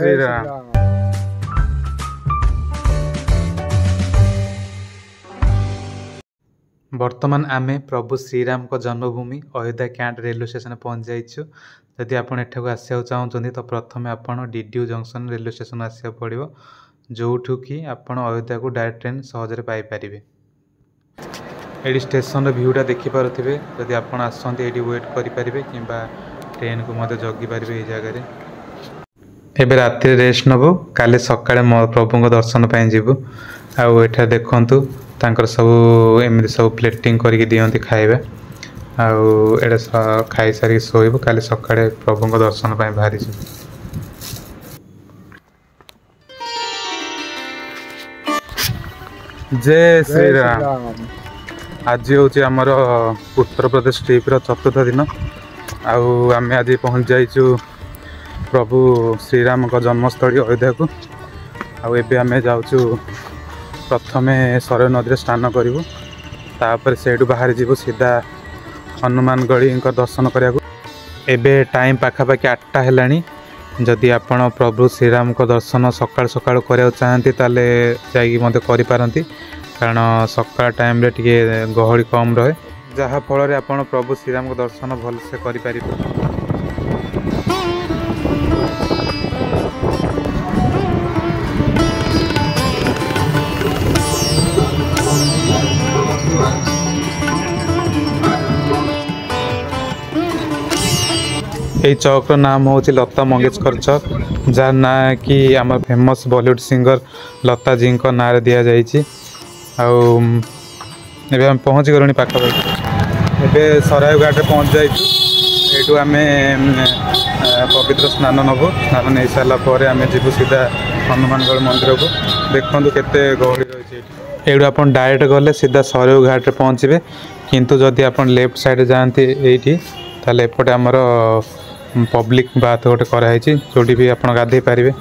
श्री राम। वर्तमान आमे प्रभु श्रीराम को जन्मभूमि अयोध्या कैंट रेलवे स्टेशन पहुंच जाइछु। जदि आपण एठाको आसिया चाहते तो प्रथम आपण डीडीयू जंक्शन रेलवे स्टेशन आसिया पड़ो, जोठू कि आपण अयोध्या को डायरेक्ट ट्रेन सहजरे पाई परिबे। एडी स्टेशन रो व्यूटा देखि पारुथिबे। जदि आपण आसंती एडी वेट करि परिबे किंबा ट्रेन को मते जगी परिबे ए जगह रे। एबे रात्रि रेस्ट नबो, काले सकाळे प्रभु को दर्शन पाई जीवु। आउ एठा देखंतु तांकर सब एमती सब प्लेटिंग करके दियंती खाइबा। आउ एडा खाई सारी सोइबो, काले सकाळे प्रभु को दर्शन पाई बाहरी छी। जय श्री राम। आज हूँ आमर उत्तर प्रदेश ट्रिप चतुर्थ दिन। आम आज पहुँच जाइचु प्रभु श्रीराम का जन्मस्थली अयोध्या को। आम जाऊँ प्रथमे सरयू नदी स्नान करूँ, तापर सेठू बाहरी जीवु सीधा हनुमानगढ़ी दर्शन करने। एबे टाइम पाखापाखि 8टा है। जदि आपण प्रभु श्रीराम को दर्शन सकाळ सकाळ करा चाहती ताले जाइए मत करिपारंती, कारण सकाळ टाइम रे टिके गहली कम रहे, जहा फल रे आपण प्रभु श्रीराम को दर्शन भल से करि पारिबे। ये चौक रो नाम हूँ लता मंगेशकर चौक, जार ना कि आम फेमस बॉलीवुड सिंगर लता जी को ना दि जाइए। आम पहुँच गलुनी पाखापाखि। एबे सराय घाट पहुँच जाइए। आम पवित्र स्नान नबु। स्नान नहीं सारापर आम जीवु सीधा हनुमानगढ़ मंदिर को। देखो केते गहली रही। एडू आप डायरेक्ट गले सीधा सराय घाट पहुँचे, किंतु जदि आप लेफ्ट साइड जाती ये ताले एपटे आमर पब्लिक बात गोटे कराई, जोटी भी आप गाधे पारे।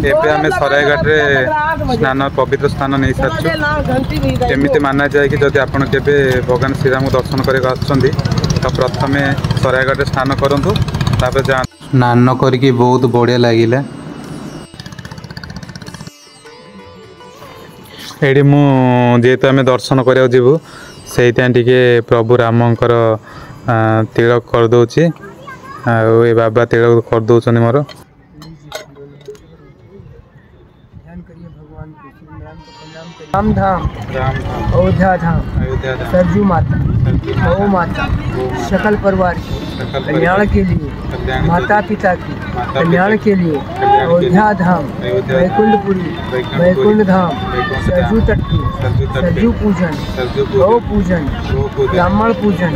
एबे आमे सराय घाट रे स्नान पवित्र स्नान नहीं सारछु। एमिति माना जाए कि जदि आपण केबे भगवान श्रीराम को दर्शन करके आछंती तो प्रथमे सराय घाट रे स्नान करंतु, तापर जा स्नान करके बहुत बढ़िया लागिला। एडी मु जेतु आमे दर्शन करिया जीवु सेई टिके प्रभु रामंकर तिलक कर दउची। आ ए बाबा तिलक कर दउछन मोर। राम धाम, अयोध्या धाम, सरजू माता, गौ माता, सकल परिवार के कल्याण के लिए, माता पिता की कल्याण के लिए अयोध्या धाम, वैकुंठपुरी, वैकुंठ धाम, सरजू तट की सरजू पूजन, गौ पूजन, ब्राह्मण पूजन,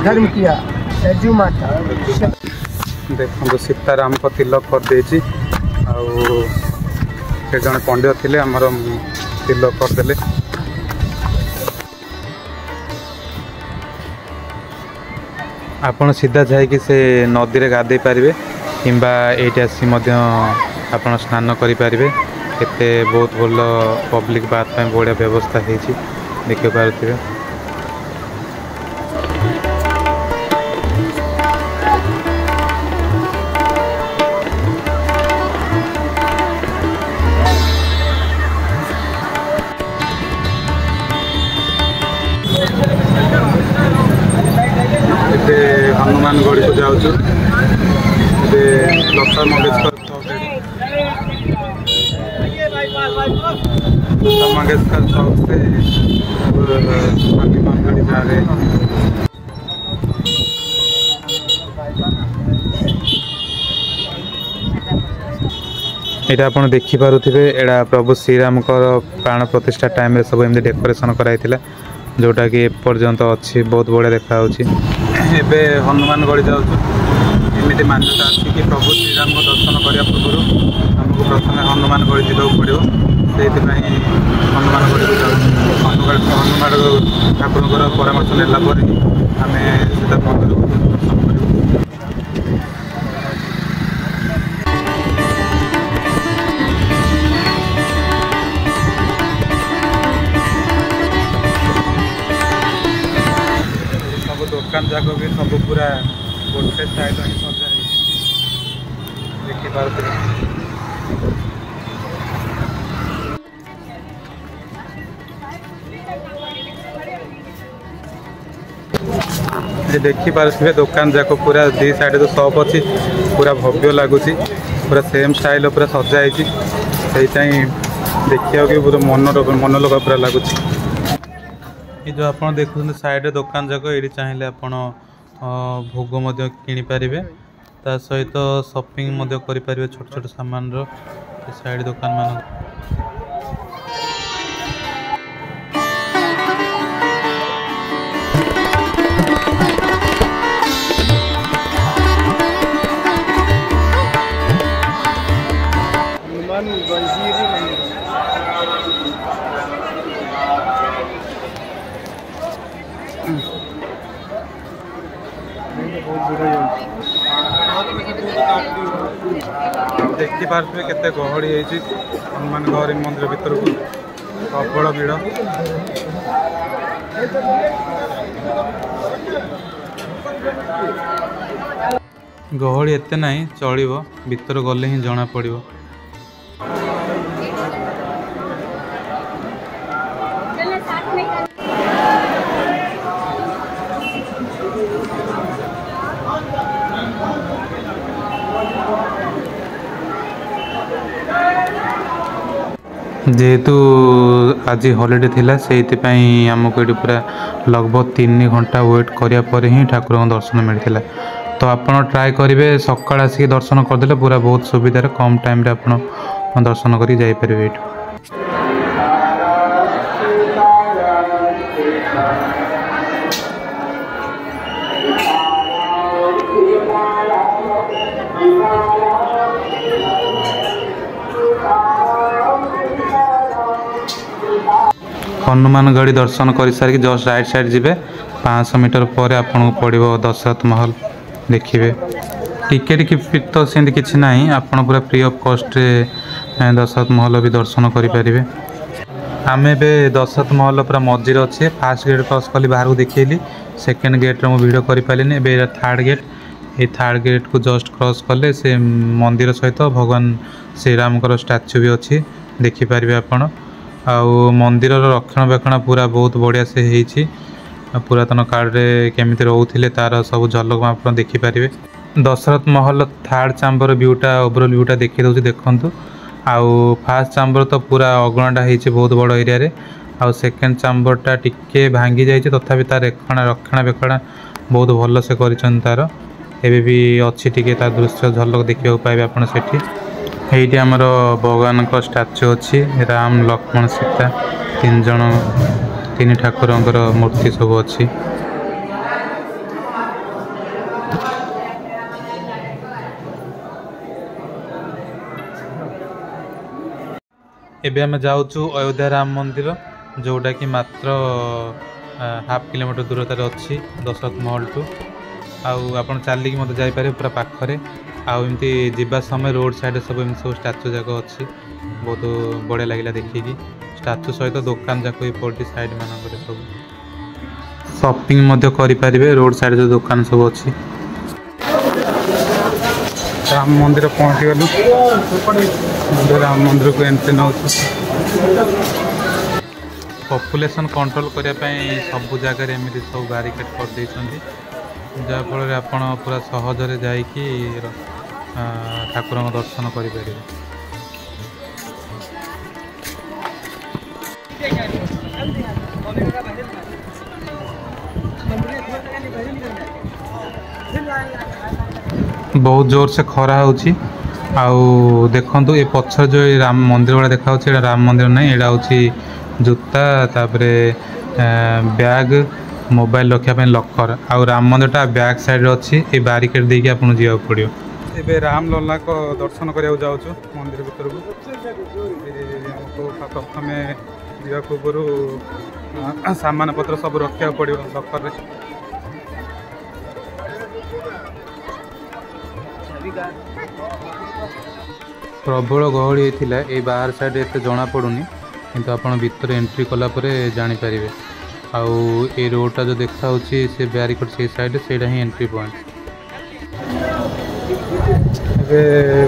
धर्म किया सरजू माता। देखो सीताराम को तिलक कर देछि। जन पंडित थे आमर तिलक करदे। आपन सीधा जाकि से नदी रे गाधे पारे किंबा एटी आसी आपन स्नान करि पारिबे। केते बहुत भल पब्लिक बात बढ़िया व्यवस्था होती देखि पारुथिबे। हनुमानगढ़ी को जाऊँ लता मंगेशकर चौक। लता मंगेशकर चौक से हनुमानगढ़ी जा रहे हैं। यहाँ आप देखिपे एड़ा प्रभु श्रीराम प्राण प्रतिष्ठा टाइम रे सब एमती डेकोरेशन कराइला जोटा कि एपर्यंत अच्छी बहुत बढ़िया देखा एबे हनुमान गढ़ी जामती मान्यता अच्छी कि प्रभु श्रीराम को दर्शन करने पूर्व आमको प्रथम हनुमान गढ़ी जावाक पड़ो से हनुमान गढ़ी को हनुमान ठाकुर परामर्श नेला आम सीधा मंदिर को दर्शन कर दुकान जाक भी सब पूरा गोटे साइड ही सजा देखिपे दुकान जाक पूरा दी साइड जो शॉप अच्छी पूरा भव्य लगुच पूरा सेम स्टाइल पूरा सजाई से देखा कि पूरा मनलोभा पूरा लगुच ये जो आप देखुं साइड दुकान जाक ये चाहिए आपड़ भोग किणी पारे ता सहित शॉपिंग करें छोट छोट सामान साइड दुकान मान देखिपे केते गहली हनुमान गौरी मंदिर भीतर को प्रबल भीड़ गहली एते नहीं चलो भीतर गले ही जना पड़ो जेहेतु आज हॉलिडे थिला से आमको ये पूरा लगभग 3 घंटा वेट करिया पर ही ठाकुर दर्शन मिलता तो आपड़ ट्राए करेंगे सकाल आसिक दर्शन करदे पूरा बहुत सुविधार कम टाइम रे आप दर्शन कर जापर ये हनुमान गढ़ी दर्शन कर सारी जस्ट राइट साइड जी 500 मीटर पर आपको पड़ो दशरथ महल देखिए टिकेट की तो सेमती किसी ना आपड़ पूरा फ्री ऑफ कॉस्ट दशरथ महल भी दर्शन करें आम ए दशरथ महल पूरा मझीर अच्छे फास्ट गेट क्रॉस कली बाहर को देखी सेकेंड गेट रे वीडियो कर पारे ए थर्ड गेट ये थर्ड गेट को जस्ट क्रॉस कले से मंदिर सहित भगवान श्रीराम स्टैच्यू भी अच्छी देखिपारे आपण आउ मंदिर रक्षणाबेक्षण पूरा बहुत बढ़िया से होती पुरातन काल में केमिति रोते तार सब झलक आप देखिपारे दशरथ महल थर्ड चैम्बर व्यूटा ओवरऑल व्यूटा देखी दूसरी देखूँ आउ फास्ट चैम्बर तो पूरा अगणाटा हो बहुत बड़ एरिया रे आउ सेकेंड चैम्बरटा टिके भांगी जाइए तथापि तार रक्षणाबेक्षण बहुत भल से कर एबे भी अच्छी टिके तार दृश्य झलक देखा पाइबे आपन सेठी ये आमर भगवान का स्टैच्यू अच्छी राम लक्ष्मण सीता 3 ठाकुर मूर्ति सब अच्छी एबे आम जाऊँ अयोध्या राम मंदिर जोटा कि मात्र 1/2 किलोमीटर दूरतार अच्छी दशरथ महल टू आपन चलिकी मत जापारे पूरा पाखरे आमती जीवा समय रोड साइड सब एम सब स्टाच्यू जाक अच्छी बहुत बढ़िया लगे देखिकी स्टाच्यू सहित दुकान जाक भी पड़ी साइड मानक सब शॉपिंग करें रोड साइड जो दुकान सब अच्छी राम मंदिर पहुँची गलु राम मंदिर को एंट्री नौ पॉपुलेशन कंट्रोल करने सब जगह एमती सब बैरिकेड कर देइछन्ती जहाँफल आपड़ पूरा सहजरे जाकि ठाकुर दर्शन करें बहुत जोर से खरा होची आउ देखंतु ए पछर जो राम मंदिर वाला देखा एटा राम मंदिर नहीं, एटा होची जूता तापरे बैग मोबाइल रखा लकर। आउ राम मंदिरटा बैक साइड अच्छी ये बारिकेड देके आपन जिया पड़ियो। एबे राम लल्ला को दर्शन करिया जाउछु मंदिर भीतर को। प्रथम जिया पूर्व सामान पत्र सब रखा पड़ियो लकर रे। प्रबल गहली होता है बाहर साइड एत जना पड़ूनी, किंतु आपन भीतर एंट्री कला परे जानी पारिबे। आउ ए रोडटा जो देखा से बैरिकेड से साइड से ही एंट्री पॉइंट।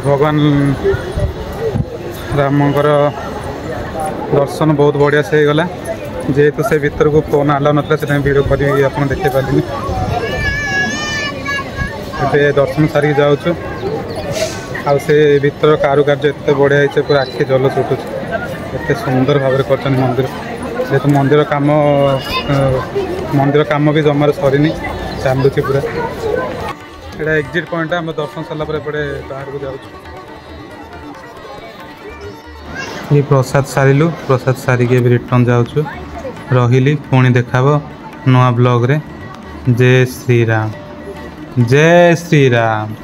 भगवान रामंकर दर्शन बहुत बढ़िया से गला, जेहेतु से भीतर को फोन आलाउ नाला से वीडियो करी आप देखे पारे। दर्शन सारिक जाऊँ आउ से भीतर कारुकार्य एत बढ़िया है, पूरा आखि जल उठुच। एत सुंदर भाव में कर मंदिर, जेहेतु मंदिर काम भी जमार सरीनी चलुची पूरा। यहाँ एग्जिट पॉइंट आम दर्शन सारा बाहर को जाऊँ। ये प्रसाद सारू, प्रसाद सारिक रिटर्न जाऊँ रही पुणी देखा नुआ ब्लॉग रे। जय श्री राम, जय श्री राम।